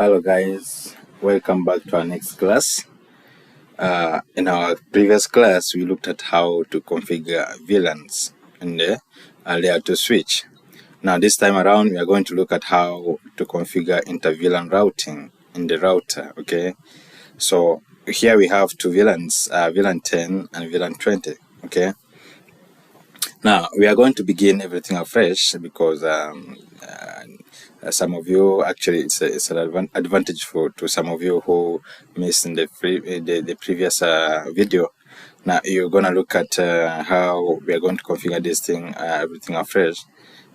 Hello guys, welcome back to our next class. In our previous class, we looked at how to configure VLANs in the layer 2 switch. Now this time around, we are going to look at how to configure inter-VLAN routing in the router. Okay, so here we have two VLANs, VLAN 10 and VLAN 20. Okay, now we are going to begin everything afresh because some of you, actually it's an advantage to some of you who missed in the previous video. Now you're gonna look at how we are going to configure this thing, everything afresh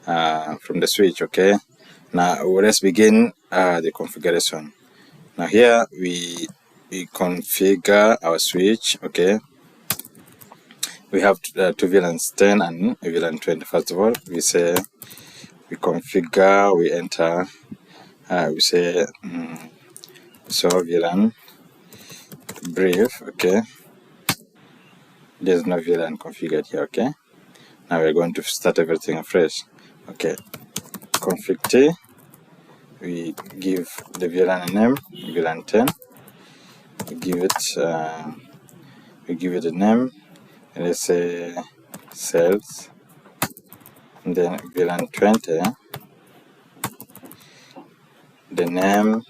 from the switch. Okay, now let's begin the configuration. Now here we configure our switch. Okay, we have two VLANs 10 and VLAN 20. First of all, we say we configure, we enter, we say so VLAN brief. Okay, there's no VLAN configured here. Okay, now we're going to start everything afresh. Okay, config T, we give the VLAN a name, VLAN 10, we give it a name, and let's say sales, and then VLAN 20, the name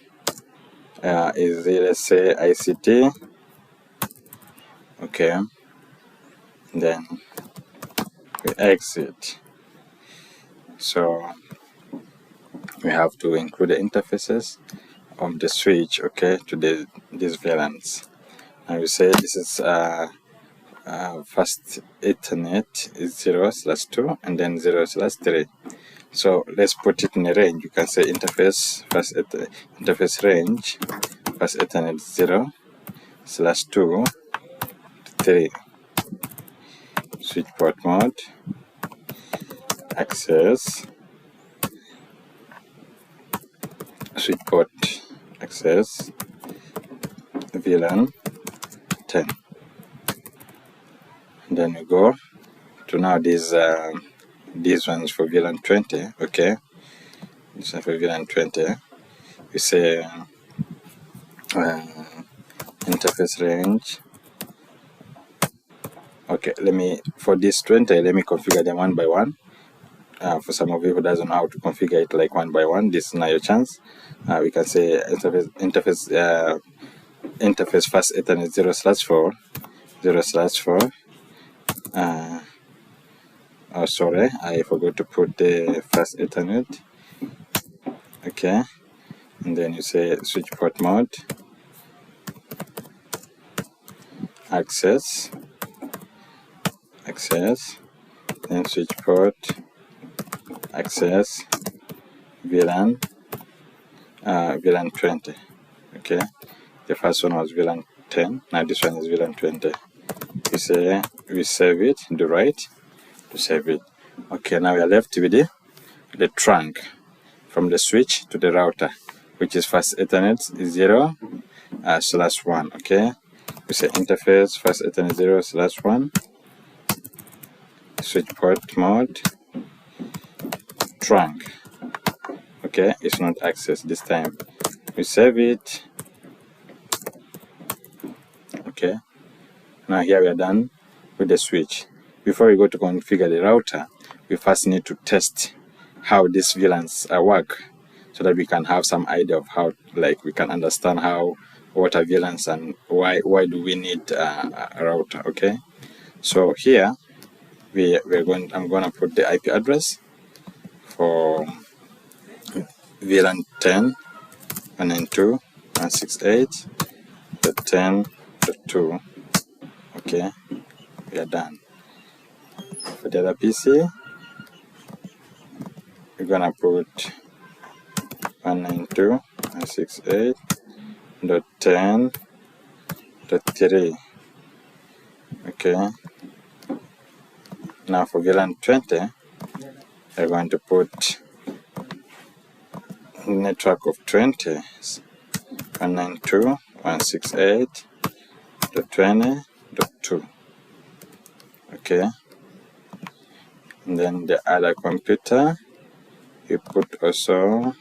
is, let's say, ICT. Okay, then we exit. So we have to include the interfaces of the switch, okay, to these VLANs. And we say this is first Ethernet is 0/2 and then 0/3. So let's put it in a range. You can say interface interface range first Ethernet 0/2 to 3. Switch port mode, access, switch port access, VLAN 10. And then we go to now these ones for VLAN 20. Okay, this one for VLAN 20. We say interface range. Okay, for this 20, let me configure them one by one. For some of you who doesn't know how to configure it like one by one, this is now your chance. We can say interface first Ethernet 0/4, 0/4. Oh, sorry, I forgot to put the first Ethernet. Okay, and then you say switch port mode, access, then switch port access, VLAN 20. Okay, the first one was VLAN 10. Now this one is VLAN 20. We say we save it, do right to save it. Okay, now we are left with the trunk from the switch to the router, which is first Ethernet 0/1. Okay, we say interface first Ethernet 0/1, switch port mode, trunk. Okay, it's not access this time. We save it. Okay, now here we are done with the switch. Before we go to configure the router, we first need to test how these VLANs work, so that we can have some idea of how, like, we can understand what are VLANs and why do we need a router. Okay, so here I'm gonna put the IP address for VLAN 10 192.168.10.2. Okay, we are done. For the other PC, we're gonna put 192.168.10.3. Okay, now for VLAN 20, we're going to put network of 20 192.168.20.2. Okay, and then the other computer, you put also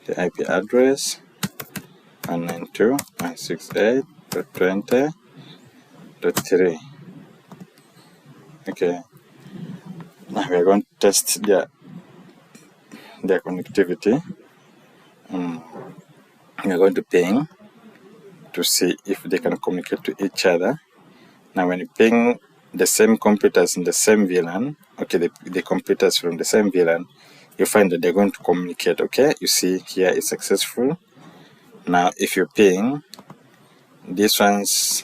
the IP address 192.168.20.3. Okay, now we are going to test their connectivity. We are going to ping to see if they can communicate to each other. Now when you ping the same computers in the same VLAN, okay, the computers from the same VLAN, you find that they're going to communicate. Okay, you see here it's successful. Now if you ping these ones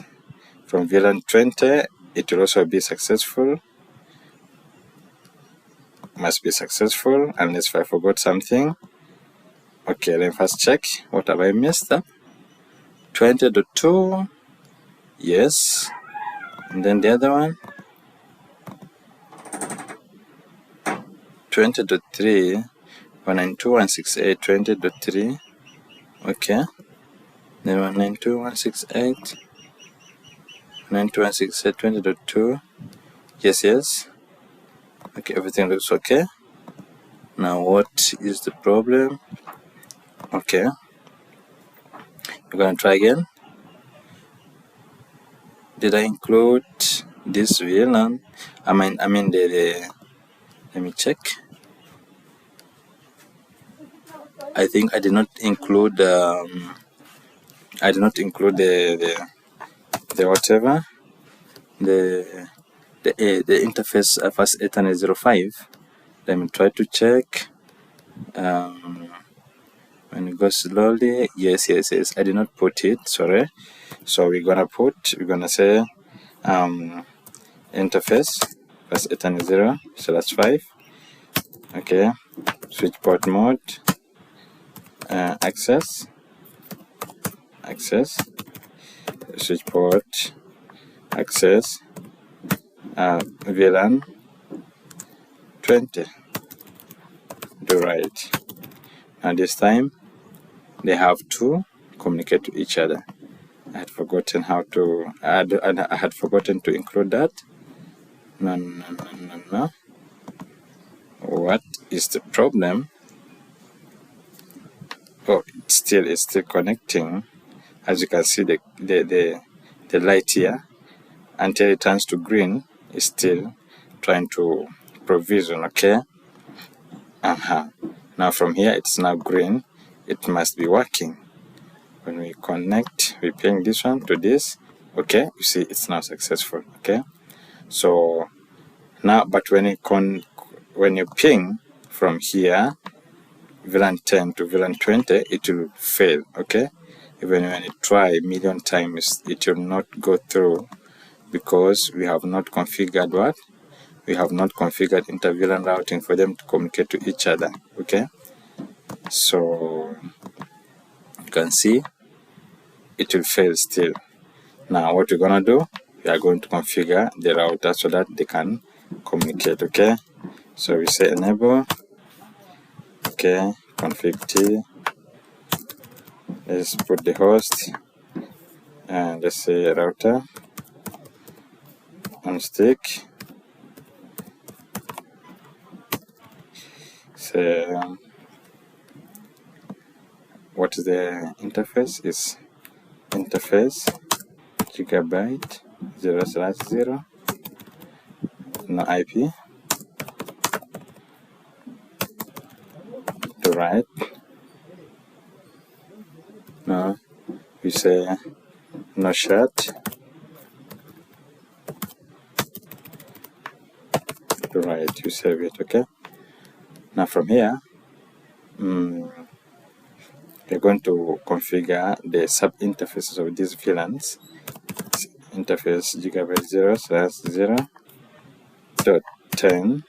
from VLAN 20, it will also be successful. Must be successful unless if I forgot something. Okay, let me first check. What have I missed up? 20.2, yes. And then the other one, 20.3, 192.168.20.3. Okay. Then 192.168.20.2. Yes. Okay, everything looks okay. Now what is the problem? Okay, we're gonna try again. Did I include this VLAN? I mean the let me check. I think I did not include the whatever the interface first Ethernet 05. Let me try to check. When it goes slowly, yes, I did not put it, sorry. So we're gonna say interface first Ethernet 0/5. Okay, switch port mode, access, switch port, access, VLAN 20. Do right. And this time they have to communicate to each other. I had forgotten I had forgotten to include that. No. What is the problem? Oh, it's still connecting. As you can see, the light here, until it turns to green, is still trying to provision. Okay. Now from here it's now green. It must be working. When we connect, we ping this one to this. Okay, you see it's now successful. Okay, so now, but when you ping from here VLAN 10 to VLAN 20, it will fail. Okay, even when you try a million times, it will not go through because we have not configured what? We have not configured inter-VLAN routing for them to communicate to each other. Okay, so you can see it will fail still. Now what we're gonna do, we are going to configure the router so that they can communicate. Okay, so we say enable. Okay, config T. Let's put the host and let's say router on stick. So what is the interface? Is interface gigabyte 0/0, no IP, to right. No, we say no shut, to right. You save it. Okay, now from here we're going to configure the sub interfaces of these VLANs. Interface gigabyte 0/0.10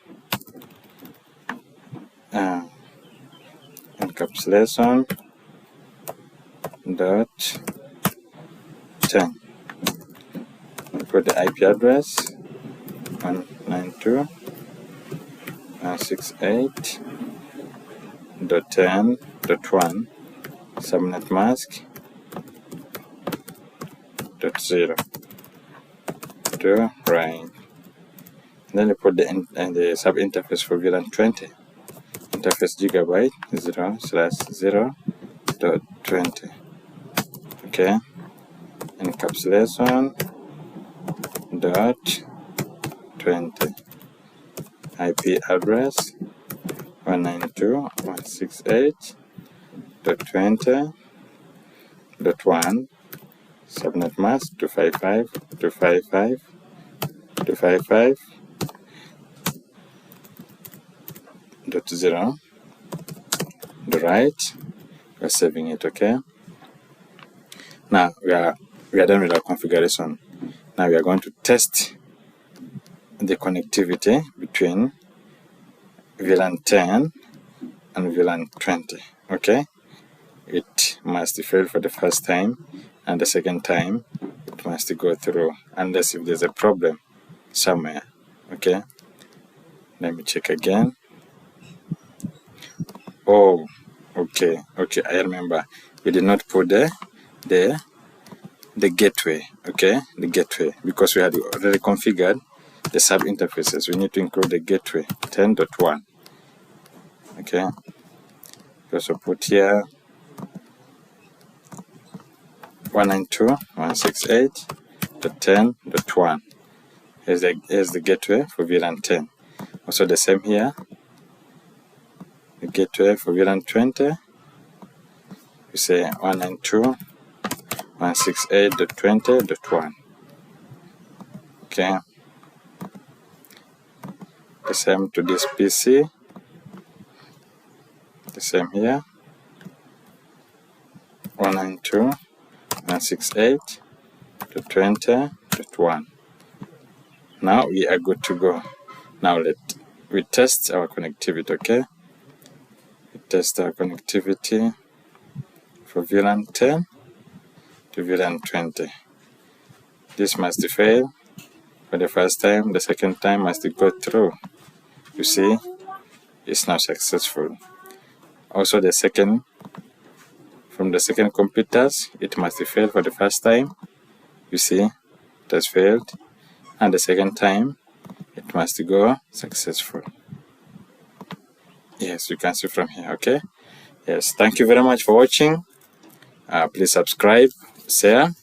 encapsulation .10. Put the IP address 192.168.10.1 subnet mask .0 to right. Then you put the sub interface for VLAN 20. Interface gigabyte 0/0.20. Okay, encapsulation dot 20 IP address 192.168.20.1 subnet mask 255.255.255.0. The right, we're saving it. Okay, now we are done with our configuration. Now we are going to test the connectivity between VLAN 10 and VLAN 20. Okay, it must fail for the first time, and the second time it must go through unless if there's a problem somewhere. Okay, let me check again. Oh, okay, I remember we did not put the gateway. Okay, the gateway, because we had already configured the sub interfaces. We need to include the gateway 10.1. Okay, we also put here 192.168.10.1. Here's the gateway for VLAN 10. Also the same here, the gateway for VLAN 20. We say 192.168.20.1. Okay, the same to this PC. The same here, 192.168.20.1. Now we are good to go. Now we test our connectivity. Okay, we test our connectivity for VLAN 10 to VLAN 20. This must fail for the first time. The second time must go through. You see, it's now successful. Also from the second computers, it must fail for the first time. You see, it has failed, and the second time it must go successful. Yes, you can see from here. Okay, yes, thank you very much for watching. Please subscribe, share,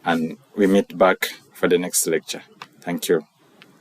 and we meet back for the next lecture. Thank you.